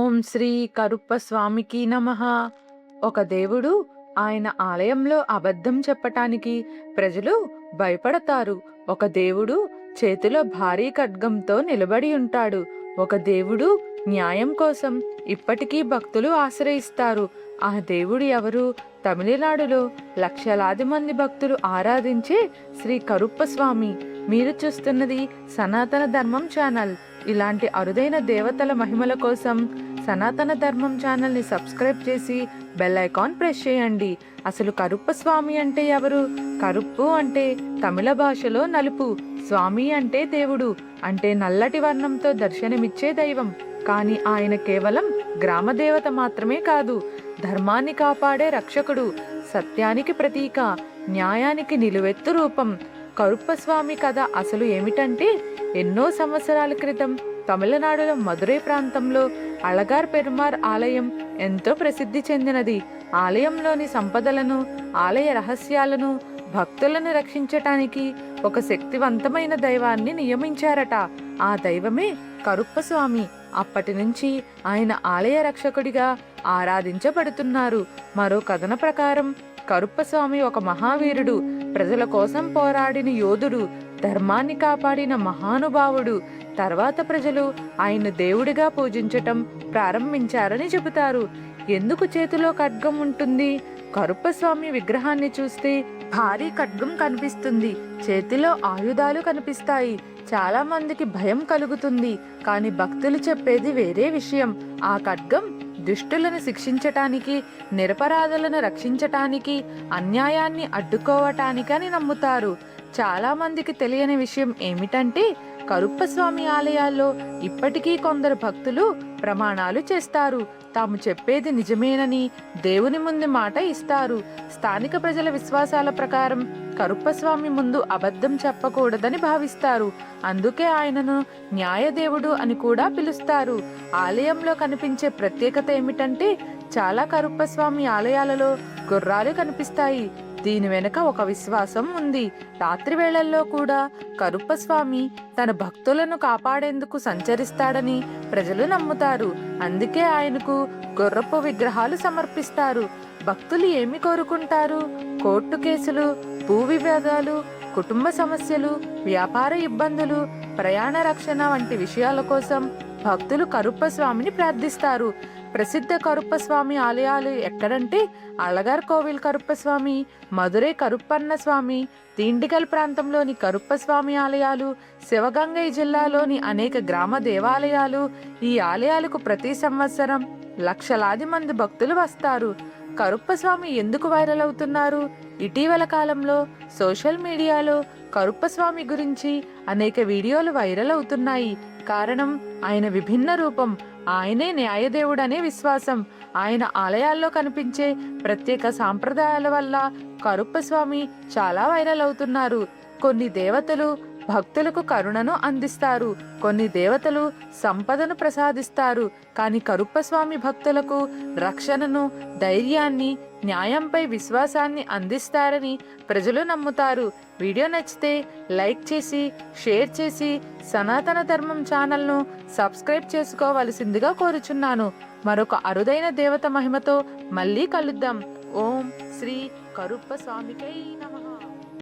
ఓం శ్రీ కరుప్ప స్వామికి నమః. ఒక దేవుడు, ఆయన ఆలయంలో అబద్ధం చెప్పటానికి ప్రజలు భయపడతారు. ఒక దేవుడు చేతిలో భారీ ఖడ్గంతో నిలబడి ఉంటాడు. ఒక దేవుడు న్యాయం కోసం ఇప్పటికీ భక్తులు ఆశ్రయిస్తారు. ఆ దేవుడు ఎవరు? తమిళనాడులో లక్షలాది మంది భక్తులు ఆరాధించే శ్రీ కరుప్ప స్వామి. మీరు చూస్తున్నది సనాతన ధర్మం ఛానల్. ఇలాంటి అరుదైన దేవతల మహిమల కోసం సనాతన ధర్మం ఛానల్ని సబ్స్క్రైబ్ చేసి బెల్ ఐకాన్ ప్రెస్ చేయండి. అసలు కరుప్ప స్వామి అంటే ఎవరు? కరుప్పు అంటే తమిళ భాషలో నలుపు, స్వామి అంటే దేవుడు, అంటే నల్లటి వర్ణంతో దర్శనమిచ్చే దైవం. కానీ ఆయన కేవలం గ్రామ దేవత మాత్రమే కాదు, ధర్మాన్ని కాపాడే రక్షకుడు, సత్యానికి ప్రతీక, న్యాయానికి నిలువెత్తు రూపం. కరుప్ప స్వామి కథ అసలు ఏమిటంటే, ఎన్నో సంవత్సరాల క్రితం తమిళనాడులో మదురై ప్రాంతంలో అళగార్ పెరుమార్ ఆలయం ఎంతో ప్రసిద్ధి చెందినది. ఆలయంలోని సంపదలను, ఆలయ రహస్యాలను, భక్తులను రక్షించటానికి ఒక శక్తివంతమైన దైవాన్ని నియమించారట. ఆ దైవమే కరుప్ప స్వామి. అప్పటి నుంచి ఆయన ఆలయ రక్షకుడిగా ఆరాధించబడుతున్నారు. మరో కథన ప్రకారం కరుప్ప స్వామి ఒక మహావీరుడు, ప్రజల కోసం పోరాడిన యోధుడు, ధర్మాన్ని కాపాడిన మహానుభావుడు. తర్వాత ప్రజలు ఆయన దేవుడిగా పూజించటం ప్రారంభించారని చెబుతారు. ఎందుకు చేతిలో ఖడ్గం ఉంటుంది? కరుప్ప స్వామి విగ్రహాన్ని చూస్తే భారీ ఖడ్గం కనిపిస్తుంది, చేతిలో ఆయుధాలు కనిపిస్తాయి. చాలా మందికి భయం కలుగుతుంది. కానీ భక్తులు చెప్పేది వేరే విషయం. ఆ ఖడ్గం దుష్టులను శిక్షించటానికి, నిరపరాధులను రక్షించటానికి, అన్యాయాన్ని అడ్డుకోవటానికని నమ్ముతారు. చాలా మందికి తెలియని విషయం ఏమిటంటే, కరుప్ప స్వామి ఆలయాల్లో ఇప్పటికీ కొందరు భక్తులు ప్రమాణాలు చేస్తారు. తాము చెప్పేది నిజమేనని దేవుని ముందు మాట ఇస్తారు. స్థానిక ప్రజల విశ్వాసాల ప్రకారం కరుప్ప స్వామి ముందు అబద్ధం చెప్పకూడదని భావిస్తారు. అందుకే ఆయనను న్యాయదేవుడు అని కూడా పిలుస్తారు. ఆలయంలో కనిపించే ప్రత్యేకత ఏమిటంటే, చాలా కరుప్ప స్వామి ఆలయాలలో గుర్రాలు కనిపిస్తాయి. దీని వెనుక ఒక విశ్వాసం ఉంది. రాత్రి వేళల్లో కూడా కరుప్ప స్వామి తన భక్తులను కాపాడేందుకు సంచరిస్తాడని ప్రజలు నమ్ముతారు. అందుకే ఆయనకు గుర్రపు విగ్రహాలు సమర్పిస్తారు. భక్తులు ఏమి కోరుకుంటారు? కోర్టు కేసులు, భూ వివాదాలు, కుటుంబ సమస్యలు, వ్యాపార ఇబ్బందులు, ప్రయాణ రక్షణ వంటి విషయాల కోసం భక్తులు కరుప్ప స్వామిని ప్రార్థిస్తారు. ప్రసిద్ధ కరుప్ప స్వామి ఆలయాలు ఎక్కడంటే, అళగార్ కోవిల్ కరుప్ప స్వామి, మదురై కరుప్పన్న స్వామి, దిండిగల్ ప్రాంతంలోని కరుప్ప స్వామి ఆలయాలు, శివగంగై జిల్లాలోని అనేక గ్రామ దేవాలయాలు. ఈ ఆలయాలకు ప్రతి సంవత్సరం లక్షలాది మంది భక్తులు వస్తారు. కరుప్ప స్వామి ఎందుకు వైరల్ అవుతున్నారు? ఇటీవల కాలంలో సోషల్ మీడియాలో కరుప్ప స్వామి గురించి అనేక వీడియోలు వైరల్ అవుతున్నాయి. కారణం ఆయన విభిన్న రూపం. ఆయనే న్యాయదేవుడనే విశ్వాసం. ఆయన ఆలయాల్లో కనిపించే ప్రత్యేక సాంప్రదాయాల వల్ల కరుప్ప స్వామి చాలా వైరల్ అవుతున్నారు. కొన్ని దేవతలు భక్తులకు కరుణను అందిస్తారు, కొన్ని దేవతలు సంపదను ప్రసాదిస్తారు. కానీ కరుప్ప స్వామి భక్తులకు రక్షణను, ధైర్యాన్ని, న్యాయంపై విశ్వాసాన్ని అందిస్తారని ప్రజలు నమ్ముతారు. వీడియో నచ్చితే లైక్ చేసి, షేర్ చేసి సనాతన ధర్మం ఛానల్ను సబ్స్క్రైబ్ చేసుకోవలసిందిగా కోరుచున్నాను. మరొక అరుదైన దేవత మహిమతో మళ్ళీ కలుద్దాం. ఓం శ్రీ కరుప్ప స్వామికై నమః.